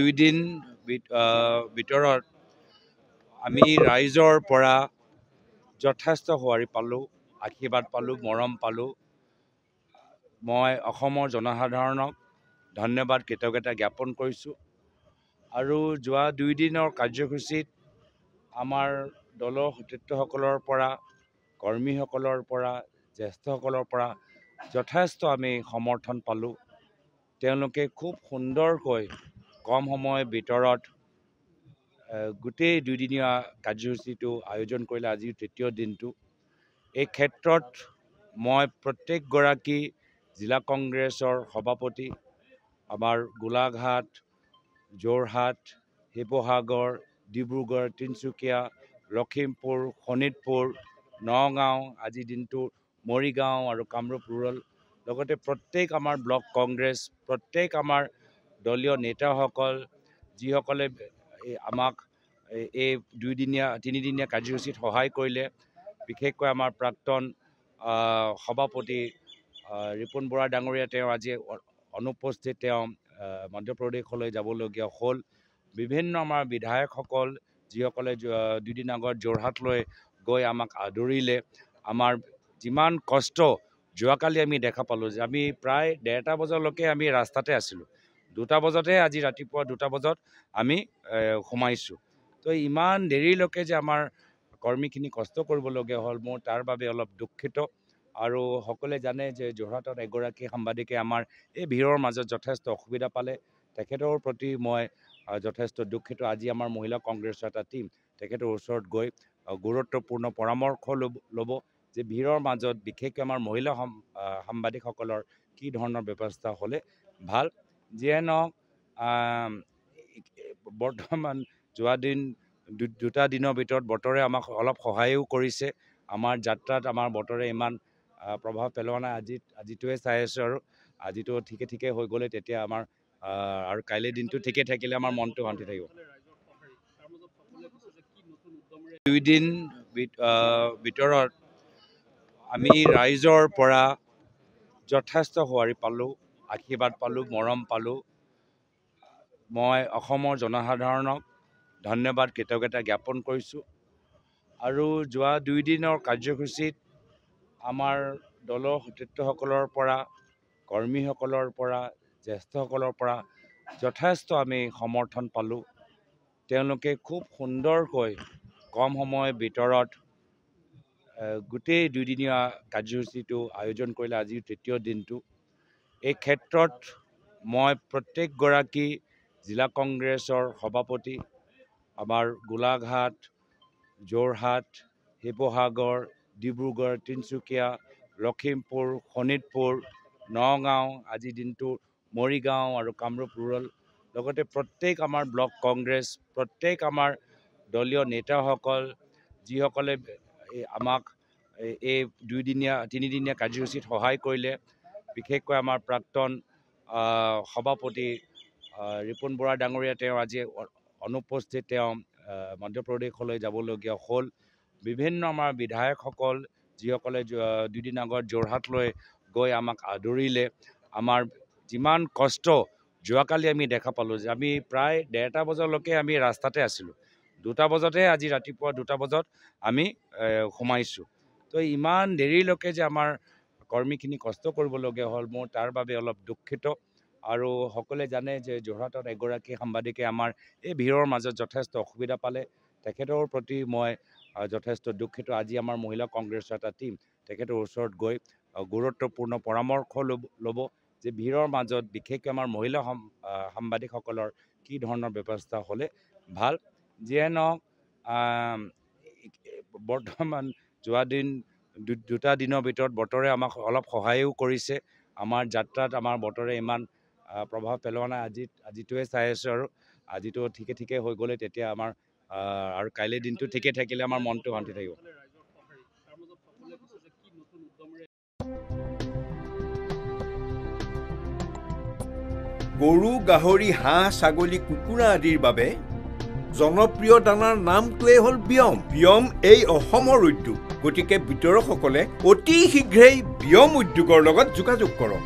2 দিন ভিতৰত আমি ৰাইজৰ পৰা যথেষ্ট সঁহাৰি পালোঁ, আশীৰ্বাদ পালোঁ, মৰম পালোঁ। মই অসমৰ জনসাধাৰণক ধন্যবাদ কৃতজ্ঞতা জ্ঞাপন কৰিছোঁ। আৰু যোৱা 2 দিনৰ কাৰ্যসূচীত আমাৰ দলৰ সতীৰ্থসকলৰ পৰা, কৰ্মীসকলৰ পৰা, জ্যেষ্ঠসকলৰ পৰা যথেষ্ট আমি সমৰ্থন পালোঁ। তেওঁলোকে খুব সুন্দৰকৈ কম সময়ৰ ভিতৰত গোটেই 2 দিনীয়া কাৰ্যসূচীটো আয়োজন কৰিলে। আজিৰ তৃতীয় দিনটো। এই ক্ষেত্ৰত মই প্ৰত্যেকগৰাকী জিলা কংগ্ৰেছৰ সভাপতি, আমাৰ গোলাঘাট, যোৰহাট, শিৱসাগৰ, ডিব্ৰুগড়, তিনিচুকীয়া, লখিমপুৰ, শোণিতপুৰ, নগাঁও, আজিৰ দিনটো মৰিগাঁও আৰু কামৰূপ ৰুৰেল, লগতে প্ৰত্যেক আমাৰ ব্লক কংগ্ৰেছ, প্ৰত্যেক আমাৰ দলীয় নেতাসকল, যিসকলে আমাক এই 3দিনীয়া কাৰ্যসূচীত সহায় কৰিলে। বিশেষকৈ আমাৰ প্ৰাক্তন সভাপতি ৰিপুণ বৰা ডাঙৰীয়া, তেওঁ আজি অনুপস্থিত, তেওঁ মধ্যপ্ৰদেশলৈ যাবলগীয়া হ'ল। বিভিন্ন আমাৰ বিধায়কসকল, যিসকলে 2 দিন আগত যোৰহাটলৈ গৈ আমাক আদৰিলে। আমাৰ যিমান কষ্ট যোৱাকালি আমি দেখা পালোঁ যে আমি প্ৰায় 1:30 বজালৈকে আমি ৰাস্তাতে আছিলোঁ। 2টা বজাতহে আজি ৰাতিপুৱা 2টা বজাত আমি সোমাইছোঁ। তো ইমান দেৰিলৈকে যে আমাৰ কৰ্মীখিনি কষ্ট কৰিবলগীয়া হ'ল, মোৰ তাৰ বাবে অলপ দুখিত। আৰু সকলোৱে জানে যে যোৰহাটত এগৰাকী সাংবাদিকে আমাৰ এই ভিৰৰ মাজত যথেষ্ট অসুবিধা পালে। তেখেতৰ প্ৰতি মই যথেষ্ট দুখিত। আজি আমাৰ মহিলা কংগ্ৰেছৰ এটা টীম তেখেতৰ ওচৰত গৈ গুৰুত্বপূৰ্ণ পৰামৰ্শ ল'ব যে ভিৰৰ মাজত বিশেষকৈ আমাৰ মহিলা সাংবাদিকসকলৰ কি ধৰণৰ ব্যৱস্থা হ'লে ভাল। যিয়ে নহওক, বৰ্তমান যোৱা 2টা দিনৰ ভিতৰত বতৰে আমাক অলপ সহায়ো কৰিছে। আমাৰ যাত্ৰাত আমাৰ বতৰে ইমান প্ৰভাৱ পেলোৱা নাই। আজিটোৱে চাই আছোঁ, আৰু আজিটো ঠিকে হৈ গ'লে তেতিয়া আমাৰ আৰু কাইলৈ দিনটো ঠিকে থাকিলে আমাৰ মনটো শান্তি থাকিব। 2 দিন ভিতৰত আমি ৰাইজৰ পৰা যথেষ্ট সঁহাৰি পালোঁ, আশীৰ্বাদ পালোঁ, মৰম পালোঁ। মই অসমৰ জনসাধাৰণক ধন্যবাদ কৃতজ্ঞতা জ্ঞাপন কৰিছোঁ। আৰু যোৱা 2 দিনৰ কাৰ্যসূচীত আমাৰ দলৰ সতীৰ্থসকলৰ পৰা, কৰ্মীসকলৰ পৰা, জ্যেষ্ঠসকলৰ পৰা যথেষ্ট আমি সমৰ্থন পালোঁ। তেওঁলোকে খুব সুন্দৰকৈ কম সময়ৰ ভিতৰত গোটেই 2 দিনীয়া কাৰ্যসূচীটো আয়োজন কৰিলে। আজিৰ তৃতীয় দিনটো। এই ক্ষেত্ৰত মই প্ৰত্যেকগৰাকী জিলা কংগ্ৰেছৰ সভাপতি, আমাৰ গোলাঘাট, যোৰহাট, শিৱসাগৰ, ডিব্ৰুগড়, তিনিচুকীয়া, লখিমপুৰ, শোণিতপুৰ, নগাঁও, আজিৰ দিনটো মৰিগাঁও আৰু কামৰূপ ৰুৰেল, লগতে প্ৰত্যেক আমাৰ ব্লক কংগ্ৰেছ, প্ৰত্যেক আমাৰ দলীয় নেতাসকল, যিসকলে আমাক এই 3দিনীয়া কাৰ্যসূচীত সহায় কৰিলে। বিশেষকৈ আমাৰ প্ৰাক্তন সভাপতি ৰিপুণ বৰা ডাঙৰীয়া, তেওঁ আজি অনুপস্থিত, তেওঁ মধ্যপ্ৰদেশলৈ যাবলগীয়া হ'ল। বিভিন্ন আমাৰ বিধায়কসকল, যিসকলে 2 দিন আগত যোৰহাটলৈ গৈ আমাক আদৰিলে। আমাৰ যিমান কষ্ট যোৱাকালি আমি দেখা পালোঁ যে আমি প্ৰায় 1:30 বজালৈকে আমি ৰাস্তাতে আছিলোঁ। 2টা বজাতহে আজি ৰাতিপুৱা 2টা বজাত আমি সোমাইছোঁ। তো ইমান দেৰিলৈকে যে আমাৰ কৰ্মীখিনি কষ্ট কৰিবলগীয়া হ'ল, মোৰ তাৰ বাবে অলপ দুখিত। আৰু সকলোৱে জানে যে যোৰহাটত এগৰাকী সাংবাদিকে আমাৰ এই ভিৰৰ মাজত যথেষ্ট অসুবিধা পালে। তেখেতৰ প্ৰতি মই যথেষ্ট দুখিত। আজি আমাৰ মহিলা কংগ্ৰেছৰ এটা টীম তেখেতৰ ওচৰত গৈ গুৰুত্বপূৰ্ণ পৰামৰ্শ ল'ব যে ভিৰৰ মাজত বিশেষকৈ আমাৰ মহিলা সাংবাদিকসকলৰ কি ধৰণৰ ব্যৱস্থা হ'লে ভাল। যিয়ে নহওক, বৰ্তমান যোৱা 2টা দিনৰ ভিতৰত বতৰে আমাক অলপ সহায়ো কৰিছে। আমাৰ যাত্ৰাত আমাৰ বতৰে ইমান প্ৰভাৱ পেলোৱা নাই। আজিটোৱে চাই আছোঁ, আৰু আজিটো ঠিকে হৈ গ'লে তেতিয়া আমাৰ আৰু কাইলৈ দিনটো ঠিকে থাকিলে আমাৰ মনটো শান্তি থাকিব। গৰু, গাহৰি, হাঁহ, ছাগলী, কুকুৰা আদিৰ বাবে জনপ্ৰিয় দানাৰ নামটোৱেই হ'ল বিয়ম। বিয়ম এই অসমৰ উদ্যোগ। গতিকে বিতৰকসকলে অতি শীঘ্ৰেই বিয়ম উদ্যোগৰ লগত যোগাযোগ কৰক।